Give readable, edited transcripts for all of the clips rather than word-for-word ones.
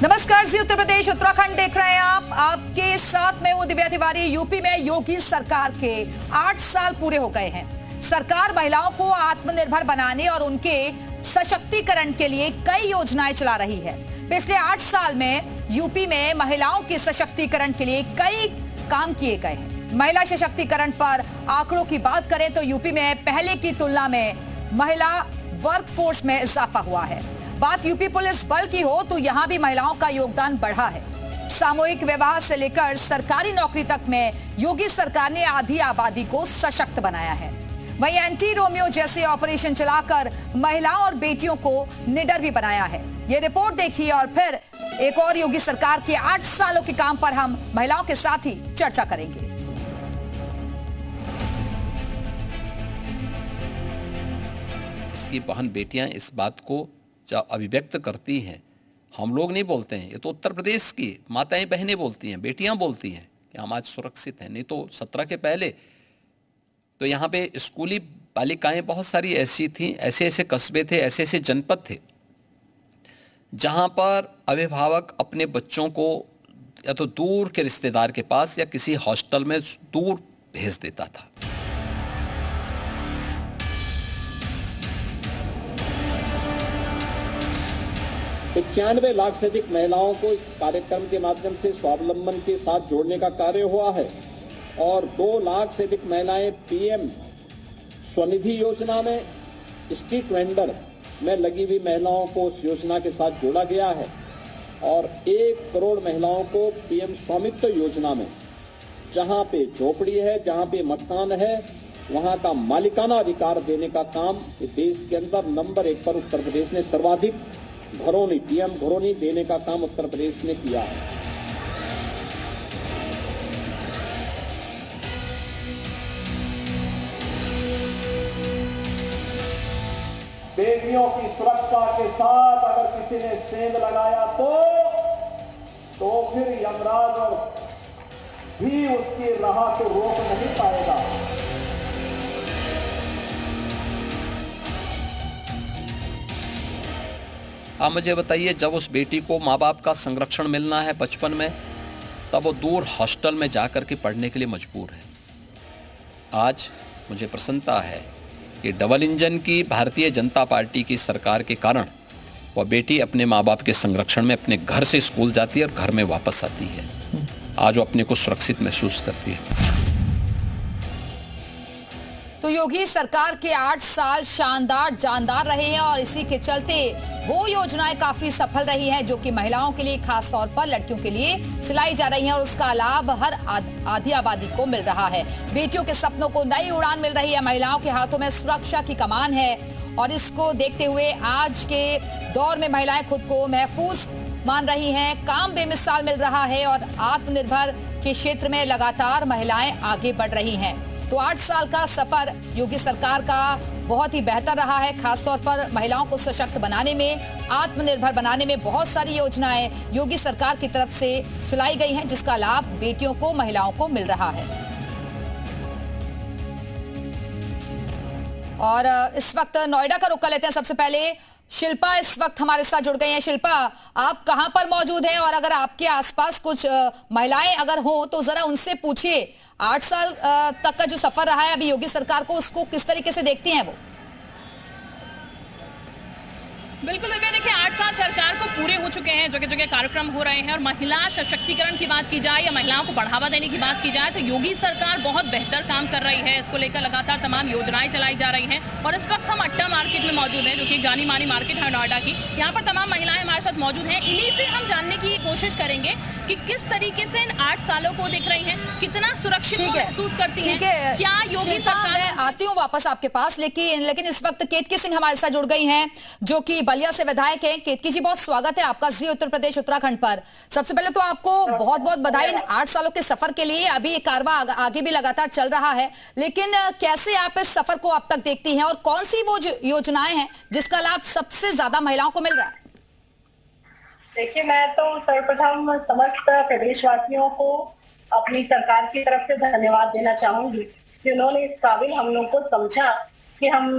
नमस्कार जी, उत्तर प्रदेश उत्तराखंड देख रहे हैं आप। आपके साथ में हूं दिव्या तिवारी। यूपी में योगी सरकार के 8 साल पूरे हो गए हैं। सरकार महिलाओं को आत्मनिर्भर बनाने और उनके सशक्तिकरण के लिए कई योजनाएं चला रही है। पिछले 8 साल में यूपी में महिलाओं के सशक्तिकरण के लिए कई काम किए गए हैं। महिला सशक्तिकरण पर आंकड़ों की बात करें तो यूपी में पहले की तुलना में महिला वर्कफोर्स में इजाफा हुआ है। बात यूपी पुलिस बल की हो तो यहां भी महिलाओं का योगदान बढ़ा है। सामूहिक विवाह से लेकर सरकारी नौकरी तक में योगी सरकार ने आधी आबादी को सशक्त बनाया है। वहीं एंटी रोमियो जैसे ऑपरेशन चलाकर महिलाओं और बेटियों को निडर भी बनाया है। ये रिपोर्ट देखिए और फिर एक और योगी सरकार के 8 सालों के काम पर हम महिलाओं के साथ ही चर्चा करेंगे। इसकी बहन बेटियां इस बात को अभिव्यक्त करती हैं। हम लोग नहीं बोलते हैं, ये तो उत्तर प्रदेश की माताएं बहनें बोलती हैं, बेटियां बोलती हैं कि हम आज सुरक्षित हैं। नहीं तो 17 के पहले तो यहाँ पे स्कूली बालिकाएं बहुत सारी ऐसी थीं, ऐसे ऐसे कस्बे थे, ऐसे ऐसे जनपद थे जहाँ पर अभिभावक अपने बच्चों को या तो दूर के रिश्तेदार के पास या किसी हॉस्टल में दूर भेज देता था। 91 लाख से अधिक महिलाओं को इस कार्यक्रम के माध्यम से स्वावलंबन के साथ जोड़ने का कार्य हुआ है और 2 लाख से अधिक महिलाएं पीएम स्वनिधि योजना में स्ट्रीट वेंडर में लगी हुई महिलाओं को उस योजना के साथ जोड़ा गया है और 1 करोड़ महिलाओं को पीएम स्वामित्व योजना में, जहां पे झोपड़ी है, जहां पे मकान है, वहां का मालिकाना अधिकार देने का काम देश के अंदर नंबर 1 पर उत्तर प्रदेश ने सर्वाधिक घरोनी, पीएम घरोनी देने का काम उत्तर प्रदेश ने किया है। बेटियों की सुरक्षा के साथ अगर किसी ने सेंध लगाया तो फिर यमराज भी उसकी राह को रोक नहीं पाएगा। आप मुझे बताइए, जब उस बेटी को माँ बाप का संरक्षण मिलना है बचपन में, तब वो दूर हॉस्टल में जाकर के पढ़ने के लिए मजबूर है। आज मुझे प्रसन्नता है कि डबल इंजन की भारतीय जनता पार्टी की सरकार के कारण वह बेटी अपने माँ बाप के संरक्षण में अपने घर से स्कूल जाती है और घर में वापस आती है। आज वो अपने को सुरक्षित महसूस करती है। तो योगी सरकार के 8 साल शानदार जानदार रहे हैं और इसी के चलते वो योजनाएं काफी सफल रही हैं जो कि महिलाओं के लिए, खास तौर पर लड़कियों के लिए चलाई जा रही हैं और उसका लाभ हर आधी आबादी को मिल रहा है। बेटियों के सपनों को नई उड़ान मिल रही है। महिलाओं के हाथों में सुरक्षा की कमान है और इसको देखते हुए आज के दौर में महिलाएं खुद को महफूज मान रही हैं। काम बेमिसाल मिल रहा है और आत्मनिर्भर के क्षेत्र में लगातार महिलाएं आगे बढ़ रही हैं। तो 8 साल का सफर योगी सरकार का बहुत ही बेहतर रहा है। खासतौर पर महिलाओं को सशक्त बनाने में, आत्मनिर्भर बनाने में बहुत सारी योजनाएं योगी सरकार की तरफ से चलाई गई हैं जिसका लाभ बेटियों को, महिलाओं को मिल रहा है। और इस वक्त नोएडा का रुख कर लेते हैं। सबसे पहले शिल्पा इस वक्त हमारे साथ जुड़ गई हैं। शिल्पा, आप कहां पर मौजूद हैं और अगर आपके आसपास कुछ महिलाएं अगर हो तो जरा उनसे पूछिए 8 साल तक का जो सफर रहा है अभी योगी सरकार को, उसको किस तरीके से देखती हैं वो? बिल्कुल दिव्या, देखिए 8 साल सरकार को पूरे हो चुके हैं, जगह जगह कार्यक्रम हो रहे हैं और महिला सशक्तिकरण की बात की जाए या महिलाओं को बढ़ावा देने की बात की जाए तो योगी सरकार बहुत बेहतर काम कर रही है। इसको लेकर लगातार तमाम योजनाएं चलाई जा रही हैं और इस वक्त हम अट्टा मार्केट में मौजूद हैं जो कि जानी मानी मार्केट है नोएडा की। यहाँ पर तमाम महिलाएं हमारे साथ मौजूद हैं। इन्हीं से हम जानने की कोशिश करेंगे कि किस तरीके से इन 8 सालों को देख रही हैं, कितना सुरक्षित महसूस करती हैं, क्या योगी सरकार। मैं आती हूँ वापस आपके पास, लेकिन इस वक्त केतकी सिंह हमारे साथ जुड़ गई हैं जो कि बलिया से विधायक हैं। केतकी जी, बहुत स्वागत है आपका जी उत्तर प्रदेश उत्तराखंड पर। सबसे पहले तो आपको बहुत बहुत बधाई इन 8 सालों के सफर के लिए। अभी ये कारवां आगे भी लगातार चल रहा है, लेकिन कैसे आप इस सफर को अब तक देखती हैं और कौन सी वो योजनाएं हैं जिसका लाभ सबसे ज्यादा महिलाओं को मिल रहा है? देखिए, मैं तो सर्वप्रथम समस्त प्रदेशवासियों को अपनी सरकार की तरफ से धन्यवाद देना चाहूंगी कि उन्होंने इस काबिल हम लोग को समझा कि हम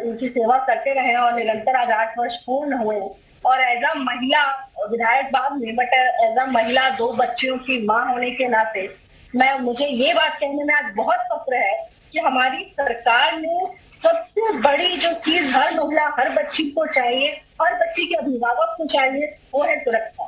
इनकी सेवा करते रहे और निरंतर आज 8 वर्ष पूर्ण हुए और एज अ महिला विधायक बाद में, बट एज अ महिला 2 बच्चियों की माँ होने के नाते मुझे ये बात कहने में आज बहुत फक्र है कि हमारी सरकार ने सबसे बड़ी जो चीज हर महिला, हर बच्ची को चाहिए, हर बच्ची के अभिभावक को चाहिए, वो है सुरक्षा।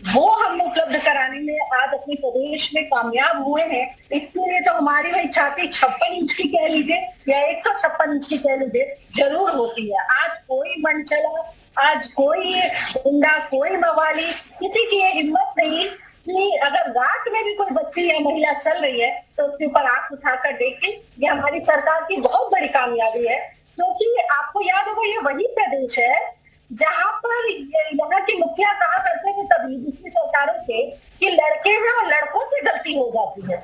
वो हम उपलब्ध कराने में आज अपने प्रदेश में कामयाब हुए हैं। इसलिए तो हमारी भाई छाती 56 इंच की कह लीजिए या 156 इंच की कह लीजिए जरूर होती है। आज कोई मनचला, आज कोई गुंडा, कोई मवाली, किसी की ये हिम्मत नहीं कि अगर रात में भी कोई बच्ची या महिला चल रही है तो उसके ऊपर आंख उठाकर देखे। ये हमारी सरकार की बहुत बड़ी कामयाबी है, क्योंकि आपको याद होगा ये वही प्रदेश है जहां पर यहाँ के मुखिया कहा करते थे तभी दूसरी सरकारों से कि लड़के में और लड़कों से गलती हो जाती है।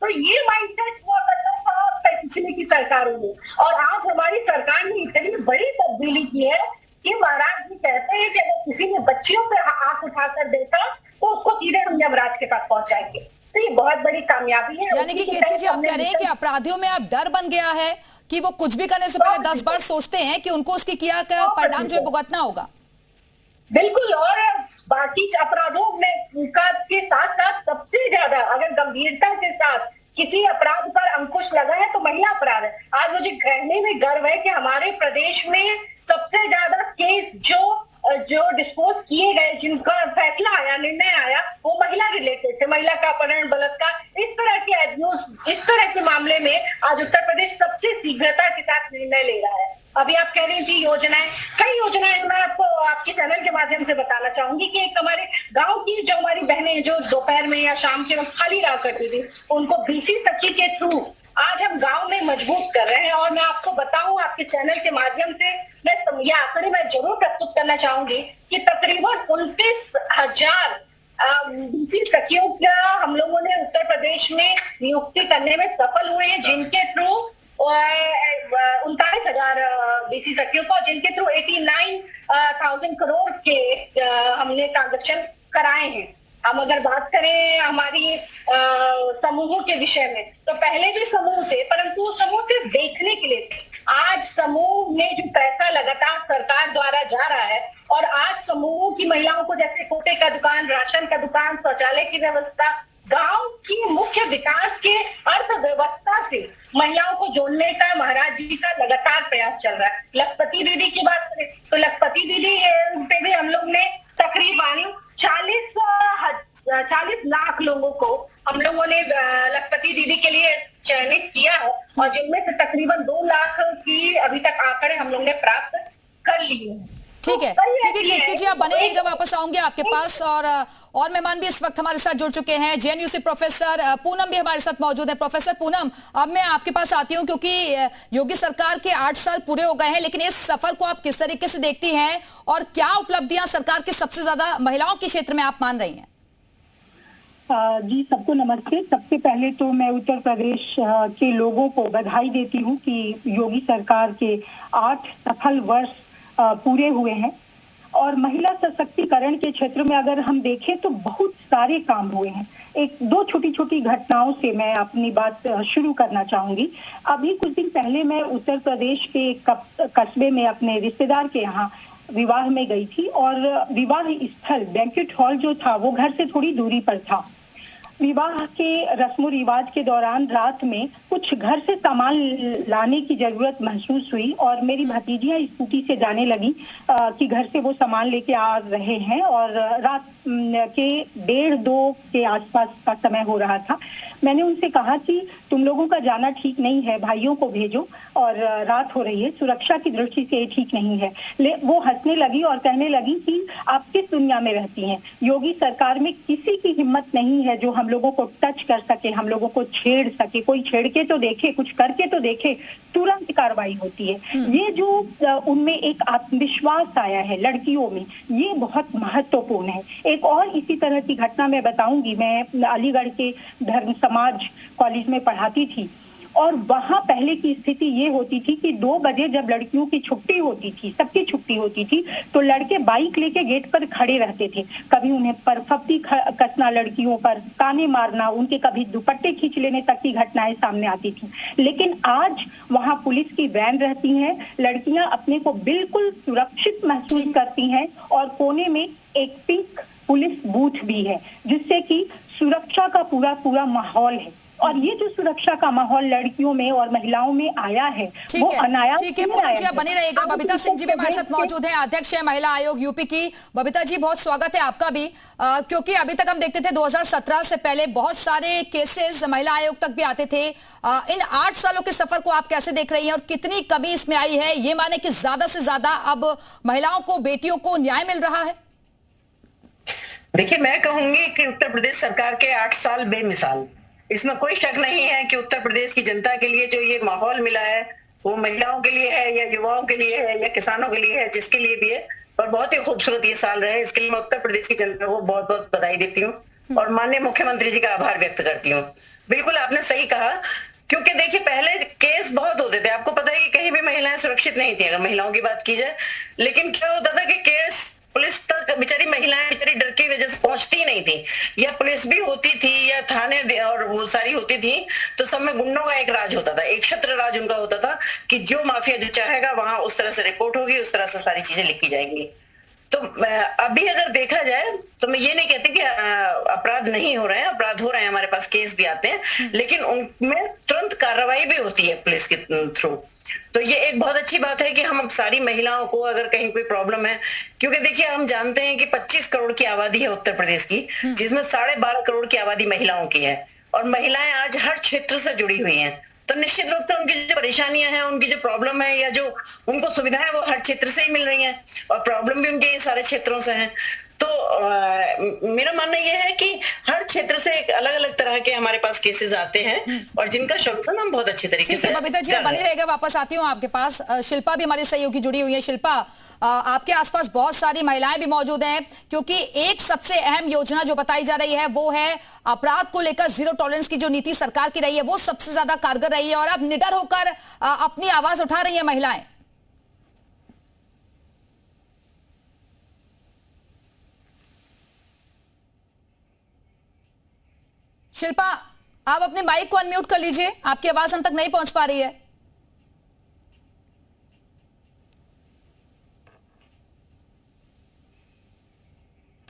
तो ये माइंडसेट हुआ करता था पिछले की सरकारों में, और आज हमारी सरकार ने इतनी बड़ी तब्दीली की है कि महाराज जी कहते हैं कि अगर किसी ने बच्चियों पे आंख उठाकर देखा तो उसको सीधे हम यमराज के पास पहुंचाएंगे। तो ये बहुत बड़ी कामयाबी है। यानी कि कीर्ति जी आप कह रहे हैं कि अपराधियों में अब डर बन गया है कि वो कुछ भी करने से पहले 10 बार सोचते हैं कि उनको उसकी किया का परिणाम जो है भुगतना होगा। बिल्कुल, और बाकी अपराधों में के साथ साथ सबसे ज्यादा अगर गंभीरता के साथ किसी अपराध पर अंकुश लगा है तो महिला अपराध है। आज मुझे कहने में गर्व है कि हमारे प्रदेश में सबसे ज्यादा केस जो डिस्पोज किए गए, जिनका फैसला आया, निर्णय आया, वो महिला रिलेटेड थे। महिला का अपहरण, बलात्कार, इस तरह के एब्यूज, इस तरह के मामले में आज उत्तर प्रदेश सबसे शीघ्रता के साथ निर्णय ले रहा है। अभी आप कह रही थी योजनाएं, कई योजनाएं मैं आपको आपके चैनल के माध्यम से बताना चाहूंगी कि एक हमारे गांव की जो हमारी बहनें जो दोपहर में या शाम के वक्त खाली रहा करती थी, उनको बीसी सखी के थ्रू आज हम गांव में मजबूत कर रहे हैं। और मैं आपको बताऊं, आपके चैनल के माध्यम से ये आंकड़े मैं जरूर प्रस्तुत करना चाहूंगी कि तकरीबन 29,000 बीसी सखियों का हम लोगों ने उत्तर प्रदेश में नियुक्ति करने में सफल हुए हैं, जिनके थ्रू 39,000 बीसी सखियों को, जिनके थ्रू 89,000 करोड़ के हमने ट्रांजेक्शन कराए हैं। हम अगर बात करें हमारी समूहों के विषय में, तो पहले भी समूह थे, परंतु समूह सिर्फ देखने के लिए थे। आज समूह में जो पैसा लगातार सरकार द्वारा जा रहा है, और आज समूहों की महिलाओं को जैसे कोटे का दुकान, राशन का दुकान, शौचालय की व्यवस्था, गांव की मुख्य विकास के अर्थव्यवस्था से महिलाओं को जोड़ने का महाराज जी का लगातार प्रयास चल रहा है। लखपति दीदी की बात करें तो लखपति दीदी पे भी हम लोग ने तकरीबन 40 लाख लोगों को हम लोगों ने लखपति दीदी के लिए चयनित किया है, और जिनमें से तकरीबन 2 लाख की अभी तक आंकड़े हम लोग ने प्राप्त कर लिए हैं। ठीक है, ठीक है कीर्ति जी, आप बने रहिएगा, वापस आऊंगे आपके पास। और मेहमान भी इस वक्त हमारे साथ जुड़ चुके हैं, जेएनयू से प्रोफेसर पूनम भी हमारे साथ मौजूद है। प्रोफेसर पूनम, अब मैं आपके पास आती हूं क्योंकि योगी सरकार के 8 साल पूरे हो गए हैं, लेकिन इस सफर को आप किस तरीके से देखती हैं और क्या उपलब्धियां सरकार की सबसे ज्यादा महिलाओं के क्षेत्र में आप मान रही हैं? जी, सबको नमस्ते। सबसे पहले तो मैं उत्तर प्रदेश के लोगों को बधाई देती हूँ कि योगी सरकार के 8 सफल वर्ष पूरे हुए हैं, और महिला सशक्तिकरण के क्षेत्र में अगर हम देखें तो बहुत सारे काम हुए हैं। 1-2 छोटी छोटी घटनाओं से मैं अपनी बात शुरू करना चाहूंगी। अभी कुछ दिन पहले मैं उत्तर प्रदेश के कस्बे में अपने रिश्तेदार के यहाँ विवाह में गई थी, और विवाह स्थल बैंक्वेट हॉल जो था वो घर से थोड़ी दूरी पर था। विवाह के रस्मो रिवाज के दौरान रात में कुछ घर से सामान लाने की जरूरत महसूस हुई, और मेरी भतीजियां स्कूटी से जाने लगी कि घर से वो सामान लेके आ रहे हैं, और रात के 1:30-2 के आसपास का समय हो रहा था। मैंने उनसे कहा कि तुम लोगों का जाना ठीक नहीं है, भाइयों को भेजो, और रात हो रही है, सुरक्षा की दृष्टि से ठीक नहीं है। वो हंसने लगी और कहने लगी कि आप किस दुनिया में रहती हैं, योगी सरकार में किसी की हिम्मत नहीं है जो हम लोगों को टच कर सके, हम लोगों को छेड़ सके। कोई छेड़ के तो देखे, कुछ करके तो देखे, तुरंत कार्रवाई होती है। ये जो उनमें एक आत्मविश्वास आया है लड़कियों में, ये बहुत महत्वपूर्ण है। एक और इसी तरह की घटना मैं बताऊंगी। मैं अलीगढ़ के धर्म समाज कॉलेज में पढ़ाती थी, और वहां पहले की स्थिति ये होती थी कि 2 बजे जब लड़कियों की छुट्टी होती थी, सबकी छुट्टी होती थी, तो लड़के बाइक लेके गेट पर खड़े रहते थे। कभी उन्हें पर फप्ती कसना, लड़कियों पर ताने मारना, उनके कभी दुपट्टे खींच लेने तक की घटनाएं सामने आती थी। लेकिन आज वहां पुलिस की वैन रहती है, लड़कियां अपने को बिल्कुल सुरक्षित महसूस करती हैं और कोने में एक पिंक पुलिस बूथ भी है, जिससे कि सुरक्षा का पूरा माहौल है। और ये जो सुरक्षा का माहौल लड़कियों में और महिलाओं में आया है, वो अनायास ठीक है। पूनम जी आप बने रहिएगा। बबीता सिंह जी भी हमारे साथ मौजूद हैं, अध्यक्ष है महिला आयोग यूपी की। बबीता जी बहुत स्वागत है आपका भी, क्योंकि अभी तक हम देखते थे 2017 से पहले बहुत सारे केसेस महिला आयोग तक भी आते थे। इन 8 सालों के सफर को आप कैसे देख रही हैं और कितनी कमी इसमें आई है? ये माने कि ज्यादा से ज्यादा अब महिलाओं को, बेटियों को न्याय मिल रहा है? देखिए, मैं कहूंगी कि उत्तर प्रदेश सरकार के 8 साल बेमिसाल, इसमें कोई शक नहीं है कि उत्तर प्रदेश की जनता के लिए जो ये माहौल मिला है वो महिलाओं के लिए है या युवाओं के लिए है या किसानों के लिए है, जिसके लिए भी है, और बहुत ही खूबसूरत ये साल रहे। इसके लिए मैं उत्तर प्रदेश की जनता को बहुत बहुत बधाई देती हूँ और माननीय मुख्यमंत्री जी का आभार व्यक्त करती हूँ। बिल्कुल आपने सही कहा, क्योंकि देखिए पहले केस बहुत होते थे, आपको पता है कि कहीं भी महिलाएं सुरक्षित नहीं थी अगर महिलाओं की बात की जाए। लेकिन क्या होता था कि केस पुलिस तक बेचारी महिलाएं बेचारी डर की वजह से पहुंचती नहीं थी, या पुलिस भी होती थी या थाने और वो सारी होती थी, तो सब में गुंडों का एक राज होता था, एक छत्र राज उनका होता था कि जो माफिया जो चाहेगा वहां उस तरह से रिपोर्ट होगी, उस तरह से सारी चीजें लिखी जाएंगी। तो अभी अगर देखा जाए तो मैं ये नहीं कहती कि अपराध नहीं हो रहे हैं, अपराध हो रहे हैं, हमारे पास केस भी आते हैं, लेकिन उनमें तुरंत कार्रवाई भी होती है पुलिस के थ्रू। तो ये एक बहुत अच्छी बात है कि हम सारी महिलाओं को अगर कहीं कोई प्रॉब्लम है, क्योंकि देखिए हम जानते हैं कि 25 करोड़ की आबादी है उत्तर प्रदेश की, जिसमें 12.5 करोड़ की आबादी महिलाओं की है, और महिलाएं आज हर क्षेत्र से जुड़ी हुई हैं। तो निश्चित रूप से उनकी जो परेशानियां हैं, उनकी जो प्रॉब्लम है या जो उनको सुविधाएं, वो हर क्षेत्र से ही मिल रही हैं, और प्रॉब्लम भी उनके सारे क्षेत्रों से है। तो मेरा मानना यह है कि हर क्षेत्र से एक अलग अलग तरह के हमारे पास केसेस आते हैं और जिनका सोल्यूशन हम बहुत अच्छे तरीके से। बबीता जी बनी रहेगा, वापस आती हूँ आपके पास। शिल्पा भी हमारी सहयोगी जुड़ी हुई है। शिल्पा, आपके आसपास बहुत सारी महिलाएं भी मौजूद हैं, क्योंकि एक सबसे अहम योजना जो बताई जा रही है वो है अपराध को लेकर जीरो टॉलरेंस की जो नीति सरकार की रही है वो सबसे ज्यादा कारगर रही है, और अब निडर होकर अपनी आवाज उठा रही है महिलाएं। शिल्पा, आप अपने माइक को अनम्यूट कर लीजिए, आपकी आवाज हम तक नहीं पहुंच पा रही है।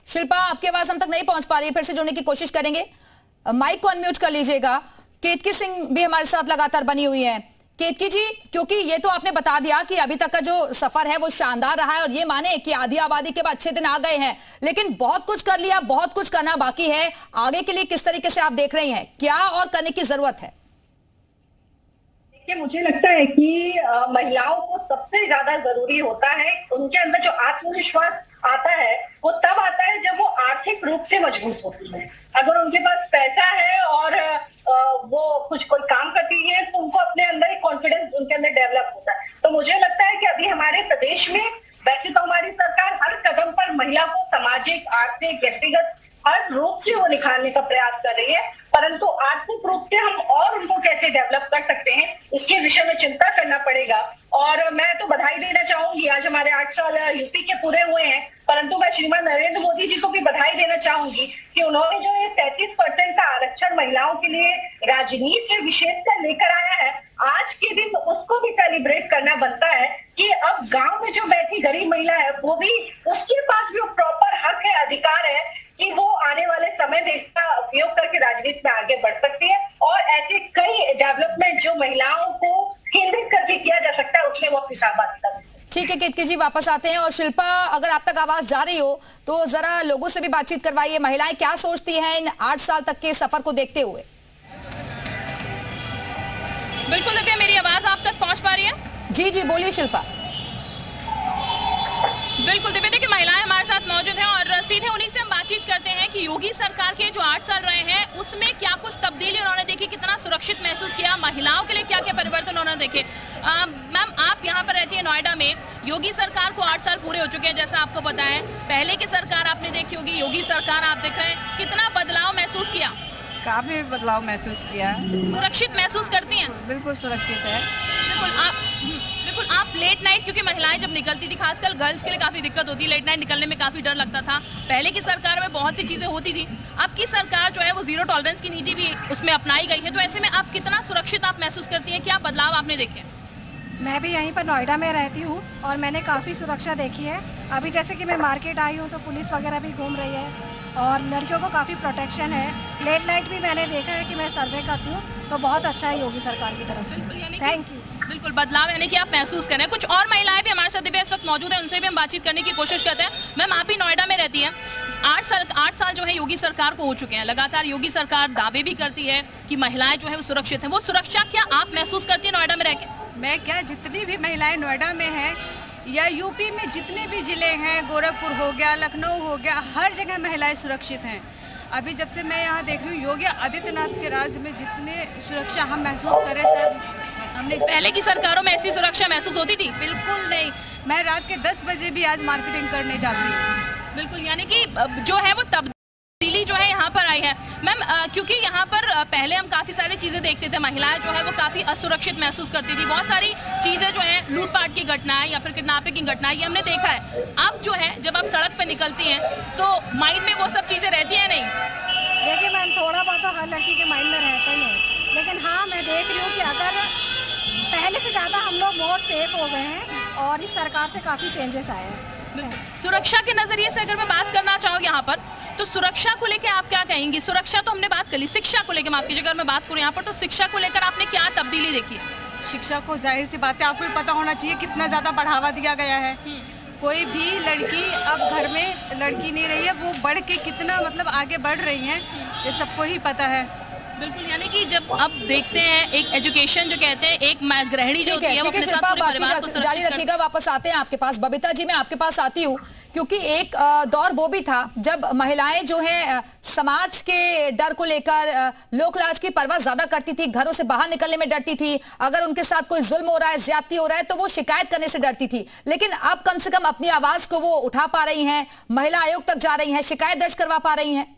शिल्पा, आपकी आवाज हम तक नहीं पहुंच पा रही है, फिर से जुड़ने की कोशिश करेंगे। माइक को अनम्यूट कर लीजिएगा। केतकी सिंह भी हमारे साथ लगातार बनी हुई है। केतकी जी, क्योंकि ये तो आपने बता दिया कि अभी तक का जो सफर है वो शानदार रहा है, और ये माने कि आधी आबादी के बाद अच्छे दिन आ गए हैं, लेकिन बहुत कुछ कर लिया, बहुत कुछ करना बाकी है। आगे के लिए किस तरीके से आप देख रही हैं, क्या और करने की जरूरत है? देखिए, मुझे लगता है कि महिलाओं को सबसे ज्यादा जरूरी होता है उनके अंदर जो आत्मविश्वास आता है, वो तब आता है जब वो आर्थिक रूप से मजबूत होती है। अगर उनके पास पैसा है और वो कुछ कोई काम करती है तो उनको अपने अंदर एक कॉन्फिडेंस उनके अंदर डेवलप होता है। तो मुझे लगता है कि अभी हमारे प्रदेश में वैसे तो हमारी सरकार हर कदम पर महिला को सामाजिक, आर्थिक, व्यक्तिगत हर रूप से वो निखारने का प्रयास कर रही है, परंतु आर्थिक रूप से हम और उनको कैसे डेवलप कर सकते हैं इसके विषय में चिंता करना पड़ेगा। और मैं तो बधाई देना चाहूंगी, आज हमारे 8 साल यूपी के पूरे हुए हैं, परंतु मैं श्रीमान नरेंद्र मोदी जी को भी बधाई देना चाहूंगी कि उन्होंने जो ये 33% का आरक्षण महिलाओं के लिए राजनीति के विशेषकर लेकर आया है, आज के दिन उसको भी सेलिब्रेट करना बनता है कि अब गांव में जो बैठी गरीब महिला है वो भी, उसके पास जो प्रॉपर हक है, अधिकार है कि वो आने वाले समय में इसका उपयोग करके राजनीति में आगे बढ़ सकती है, और ऐसे कई डेवलपमेंट जो महिलाओं को केंद्रित करके किया जा सकता है उसमें वो अपनी सहभागिता कर सकती है। ठीक है केतकी जी, वापस आते हैं। और शिल्पा, अगर आप तक आवाज जा रही हो तो जरा लोगों से भी बातचीत करवाइए, महिलाएं क्या सोचती हैं इन 8 साल तक के सफर को देखते हुए। बिल्कुल दिव्या, मेरी आवाज आप तक पहुंच पा रही है? जी जी, बोलिए शिल्पा। बिल्कुल दिव्या, देखिए महिलाएं हमारे साथ मौजूद हैं और सीधे उन्हीं से हम बातचीत करते हैं कि योगी सरकार के जो 8 साल रहे हैं उसमें क्या कुछ तब्दीली उन्होंने देखी, कितना सुरक्षित महसूस किया, महिलाओं के लिए क्या क्या परिवर्तन उन्होंने देखे। मैम, आप यहाँ पर रहती है नोएडा में, योगी सरकार को 8 साल पूरे हो चुके हैं, जैसा आपको पता है। पहले की सरकार आपने देखी होगी, योगी सरकार आप देख रहे हैं, कितना बदलाव महसूस किया? काफी बदलाव महसूस किया है। सुरक्षित महसूस करती हैं? बिल्कुल सुरक्षित है। बिल्कुल आप लेट नाइट, क्योंकि महिलाएं जब निकलती थी, खासकर गर्ल्स के लिए काफी दिक्कत होती है, लेट नाइट निकलने में काफी डर लगता था। पहले की सरकार में बहुत सी चीजें होती थी, अब की सरकार जो है वो जीरो टॉलरेंस की नीति भी उसमें अपनाई गई है, तो ऐसे में आप कितना सुरक्षित आप महसूस करती हैं? क्या बदलाव आपने देखे? मैं भी यहीं पर नोएडा में रहती हूँ और मैंने काफ़ी सुरक्षा देखी है। अभी जैसे कि मैं मार्केट आई हूँ तो पुलिस वगैरह भी घूम रही है और लड़कियों को काफ़ी प्रोटेक्शन है। लेट नाइट भी मैंने देखा है कि मैं सर्वे करती हूँ, तो बहुत अच्छा है योगी सरकार की तरफ से। Thank you. बिल्कुल बदलाव यानी कि आप महसूस करें। कुछ और महिलाएं भी हमारे साथ दिव्या इस वक्त मौजूद है, उनसे भी हम बातचीत करने की कोशिश करते हैं। मैम, आप ही नोएडा में रहती हैं, 8 साल जो है योगी सरकार को हो चुके हैं। लगातार योगी सरकार दावे भी करती है कि महिलाएं जो है वो सुरक्षित हैं। वो सुरक्षा क्या आप महसूस करती है नोएडा में रहकर? मैं क्या, जितनी भी महिलाएं नोएडा में हैं या यूपी में जितने भी जिले हैं, गोरखपुर हो गया, लखनऊ हो गया, हर जगह महिलाएं सुरक्षित हैं। अभी जब से मैं यहाँ देख रही हूँ, योगी आदित्यनाथ के राज्य में जितने सुरक्षा हम महसूस करें सर, हमने पहले की सरकारों में ऐसी सुरक्षा महसूस होती थी? बिल्कुल नहीं। मैं रात के 10 बजे भी आज मार्केटिंग करने जाती हूँ। बिल्कुल, यानी कि जो है वो तब्दीली जो है यहाँ पर आई है। मैम, क्योंकि यहाँ पर पहले हम काफ़ी सारी चीज़ें देखते थे, महिलाएं जो है वो काफ़ी असुरक्षित महसूस करती थी। बहुत सारी चीज़ें जो है, लूटपाट की घटनाएं या फिर किडनैपिंग की घटनाएं, ये हमने देखा है। अब जो है जब आप सड़क पर निकलती हैं तो माइंड में वो सब चीज़ें रहती हैं नहीं? देखिए मैम, थोड़ा बहुत तो हर लड़की के माइंड में रहता ही है, लेकिन हाँ मैं देख रही हूँ कि अगर पहले से ज़्यादा हम लोग मोर सेफ हो गए हैं और इस सरकार से काफ़ी चेंजेस आए हैं। सुरक्षा के नज़रिए से अगर मैं बात करना चाहूँ यहाँ पर, तो सुरक्षा को लेकर आप क्या कहेंगी? सुरक्षा तो हमने बात कर ली, शिक्षा को लेकर माफ कीजिएगा, अगर मैं बात करूँ यहाँ पर, तो शिक्षा को लेकर आपने क्या तब्दीली देखी है? शिक्षा को जाहिर सी बात है, आपको भी पता होना चाहिए कितना ज़्यादा बढ़ावा दिया गया है। कोई भी लड़की अब घर में लड़की नहीं रही है, वो बढ़ के कितना मतलब आगे बढ़ रही हैं, ये सबको ही पता है। बिल्कुल, यानी कि जब अब देखते हैं एक एजुकेशन जो कहते हैं, एक गृहिणी जो होती है वो अपने साथ पूरे परिवार को जारी रखिएगा। वापस आते हैं आपके पास। बबीता जी, मैं आपके पास आती हूँ क्योंकि एक दौर वो भी था जब महिलाएं जो हैं समाज के डर को लेकर लोक लाज की परवाह ज्यादा करती थी, घरों से बाहर निकलने में डरती थी। अगर उनके साथ कोई जुल्म हो रहा है, ज्यादती हो रहा है, तो वो शिकायत करने से डरती थी। लेकिन अब कम से कम अपनी आवाज को वो उठा पा रही हैं, महिला आयोग तक जा रही हैं, शिकायत दर्ज करवा पा रही हैं।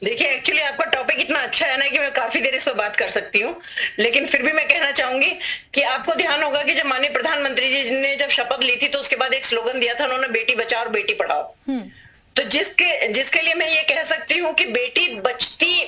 देखिए, एक्चुअली आपका टॉपिक इतना अच्छा है ना कि मैं काफी देर इस पर बात कर सकती हूँ, लेकिन फिर भी मैं कहना चाहूंगी कि आपको ध्यान होगा कि जब माननीय प्रधानमंत्री जी ने जब शपथ ली थी तो उसके बाद एक स्लोगन दिया था उन्होंने, बेटी बचाओ और बेटी पढ़ाओ। तो जिसके लिए मैं ये कह सकती हूँ कि बेटी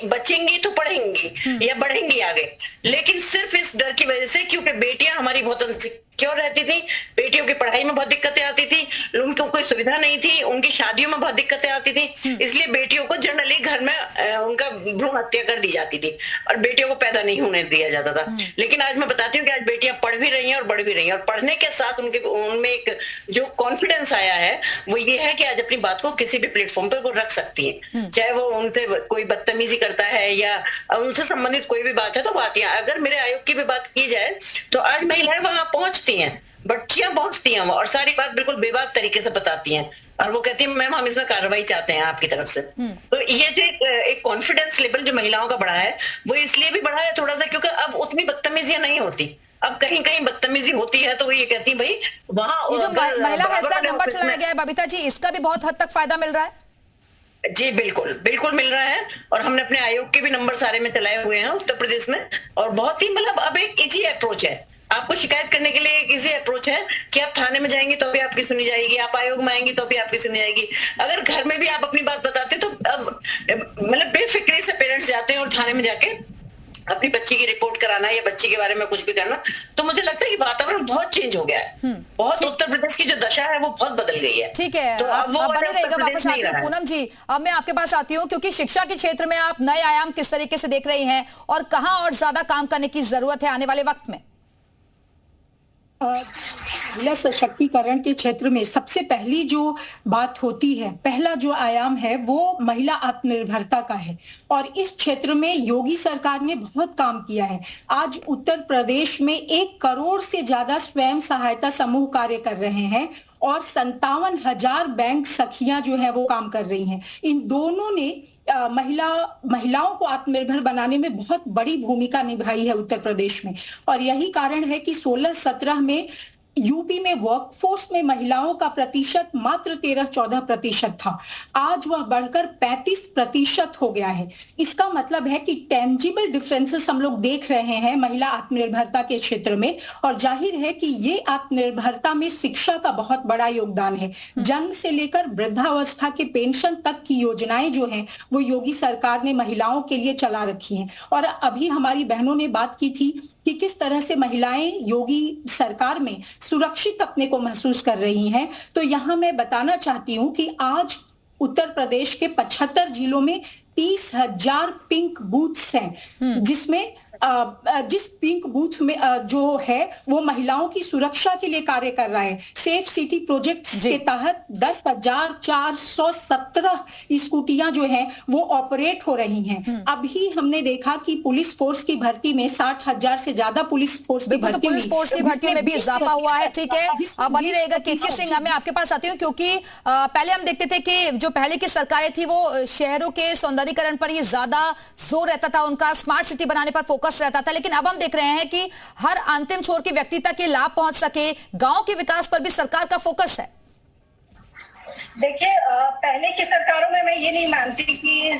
बचेंगी तो पढ़ेंगी या बढ़ेंगी आगे, लेकिन सिर्फ इस डर की वजह से क्योंकि बेटियां हमारी बहुत अनसिक्योर रहती थी, बेटियों की पढ़ाई में बहुत दिक्कतें आती थी, उनको कोई सुविधा नहीं थी, उनकी शादियों में बहुत दिक्कतें आती थी, इसलिए बेटियों को जनरली घर में उनका भ्रूण हत्या कर दी जाती थी और बेटियों को पैदा नहीं होने दिया जाता था। लेकिन आज मैं बताती हूँ कि आज बेटियां पढ़ भी रही हैं और बढ़ भी रही हैं, और पढ़ने के साथ उनमें एक जो कॉन्फिडेंस आया है वो ये है कि आज अपनी बात को किसी भी प्लेटफॉर्म पर वो रख सकती है, चाहे वो उनसे कोई बदतमीजी करता है या उनसे संबंधित कोई भी बात है तो बात है। अगर मेरे आयोग की भी बात की जाए तो आज महिलाएं वहां पहुंचती हैं, बच्चियां पहुंचती हैं और सारी बात बिल्कुल बेबाक तरीके से बताती हैं और वो कहती है मैम हम इसमें कार्रवाई चाहते हैं आपकी तरफ से। तो ये जो एक कॉन्फिडेंस लेवल जो महिलाओं का बढ़ा है वो इसलिए भी बढ़ा है थोड़ा सा क्योंकि अब उतनी बदतमीजियां नहीं होती, अब कहीं कहीं बदतमीजी होती है तो वो ये कहती है भाई वहां ये जो महिला हेल्पलाइन नंबर चलाया गया है बबीता जी, इसका भी बहुत हद तक फायदा मिल रहा है? जी बिल्कुल बिल्कुल मिल रहा है, और हमने अपने आयोग के भी नंबर सारे में चलाए हुए हैं उत्तर प्रदेश में, और बहुत ही मतलब अब एक इजी अप्रोच है आपको शिकायत करने के लिए। एक इजी अप्रोच है कि आप थाने में जाएंगे तो भी आपकी सुनी जाएगी, आप आयोग में आएंगी तो भी आपकी सुनी जाएगी। अगर घर में भी आप अपनी बात बताते तो अब मतलब बेफिक्री से पेरेंट्स जाते हैं और थाने में जाके अपनी बच्ची की रिपोर्ट कराना या बच्ची के बारे में कुछ भी करना, तो मुझे लगता है कि वातावरण बहुत चेंज हो गया है, बहुत उत्तर प्रदेश की जो दशा है वो बहुत बदल गई है। ठीक है, तो अब वो बने रहेगा। वापस आती हूँ पूनम जी, अब मैं आपके पास आती हूँ क्योंकि शिक्षा के क्षेत्र में आप नए आयाम किस तरीके से देख रही हैं और कहाँ और ज्यादा काम करने की जरूरत है आने वाले वक्त में? महिला सशक्तिकरण के क्षेत्र में सबसे पहली जो बात होती है, पहला जो आयाम है वो महिला आत्मनिर्भरता का है, और इस क्षेत्र में योगी सरकार ने बहुत काम किया है। आज उत्तर प्रदेश में 1 करोड़ से ज्यादा स्वयं सहायता समूह कार्य कर रहे हैं और 57,000 बैंक सखियां जो है वो काम कर रही हैं। इन दोनों ने महिलाओं को आत्मनिर्भर बनाने में बहुत बड़ी भूमिका निभाई है उत्तर प्रदेश में, और यही कारण है कि 16-17 में यूपी में वर्कफोर्स में महिलाओं का प्रतिशत मात्र 13-14% था। आज वह बढ़कर 35% हो गया है। इसका मतलब है कि टेंजिबल डिफरेंसेस हम लोग देख रहे हैं महिला आत्मनिर्भरता के क्षेत्र में, और जाहिर है कि ये आत्मनिर्भरता में शिक्षा का बहुत बड़ा योगदान है। जन्म से लेकर वृद्धावस्था के पेंशन तक की योजनाएं जो हैं वो योगी सरकार ने महिलाओं के लिए चला रखी हैं। और अभी हमारी बहनों ने बात की थी कि किस तरह से महिलाएं योगी सरकार में सुरक्षित अपने को महसूस कर रही हैं। तो यहाँ मैं बताना चाहती हूँ कि आज उत्तर प्रदेश के 75 जिलों में 30,000 पिंक बूथ्स हैं, जिसमें जिस पिंक बूथ में जो है वो महिलाओं की सुरक्षा के लिए कार्य कर रहा है। सेफ सिटी प्रोजेक्ट के तहत 10,417 स्कूटियां जो हैं वो ऑपरेट हो रही हैं। अभी हमने देखा कि पुलिस फोर्स की भर्ती में 60,000 से ज्यादा पुलिस फोर्स की भर्ती में भी इजाफा हुआ है। ठीक है, अब बनी रहेगा। केके सिंह, मैं आपके पास आती हूँ, क्योंकि पहले हम देखते थे कि जो पहले की सरकारें थी वो शहरों के सौंदर्यीकरण पर ही ज्यादा जोर रहता था, उनका स्मार्ट सिटी बनाने पर फोकस रहता था। लेकिन अब हम देख रहे हैं कि हर अंतिम छोर के व्यक्ति तक ये लाभ पहुंच सके, गांव के विकास पर भी सरकार का फोकस है। देखिए, पहले की सरकारों में मैं ये नहीं मानती कि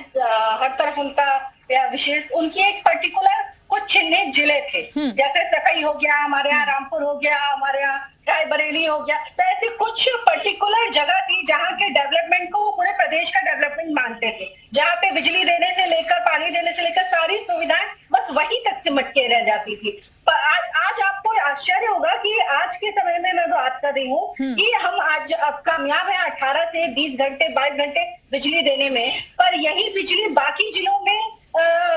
हर तरफ उनका या विशेष उनकी एक पर्टिकुलर कुछ चिन्हित जिले थे, जैसे सफाई हो गया, हमारे यहाँ रामपुर हो गया, हमारे यहाँ रायबरेली हो गया। तो ऐसी कुछ पर्टिकुलर जगह थी जहाँ के डेवलपमेंट को वो पूरे प्रदेश का डेवलपमेंट मानते थे, जहाँ पे बिजली देने से लेकर पानी देने से लेकर सारी सुविधाएं बस वहीं तक सिमट के रह जाती थी। पर आज आपको आश्चर्य होगा कि आज के समय में मैं बात कर रही हूँ कि हम आज अब कामयाब है 18 से 20 घंटे 22 घंटे बिजली देने में, पर यही बिजली बाकी जिलों में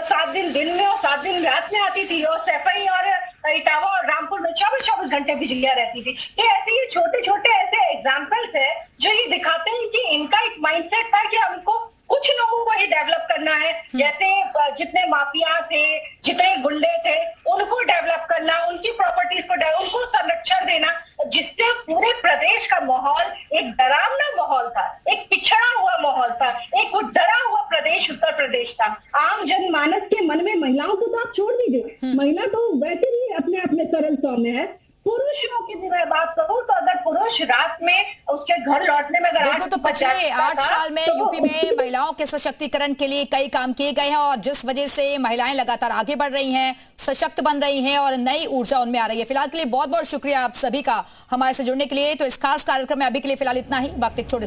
7 दिन में और 7 दिन रात में आती थी, और सफाई और इटावा और रामपुर में 24 घंटे बिजलियां रहती थी। ये ऐसे ही छोटे छोटे ऐसे एग्जाम्पल्स है जो ये दिखाते हैं कि इनका एक माइंडसेट था कि हमको कुछ लोगों को ही डेवलप करना है। जैसे जितने माफिया थे, जितने गुंडे थे, उनको डेवलप करना, उनकी प्रॉपर्टीज को उनको संरक्षण देना, जिससे पूरे प्रदेश का माहौल एक डरावना माहौल था, एक पिछड़ा हुआ माहौल था, एक डरा हुआ प्रदेश उत्तर प्रदेश था। आम जनमानस के मन में महिलाओं को तो आप छोड़ दीजिए, महिला तो वैसे ही अपने अपने सरल सौम्य है। पुरुषों की भी मैं बात करूं तो अगर पुरुष रात में उसके घर लौटने में अगर तो पिछले 8 साल में यूपी में महिलाओं के सशक्तिकरण के लिए कई काम किए गए हैं, और जिस वजह से महिलाएं लगातार आगे बढ़ रही हैं, सशक्त बन रही हैं और नई ऊर्जा उनमें आ रही है। फिलहाल के लिए बहुत बहुत शुक्रिया आप सभी का हमारे से जुड़ने के लिए। तो इस खास कार्यक्रम में अभी के लिए फिलहाल इतना ही। वक्त एक छोटे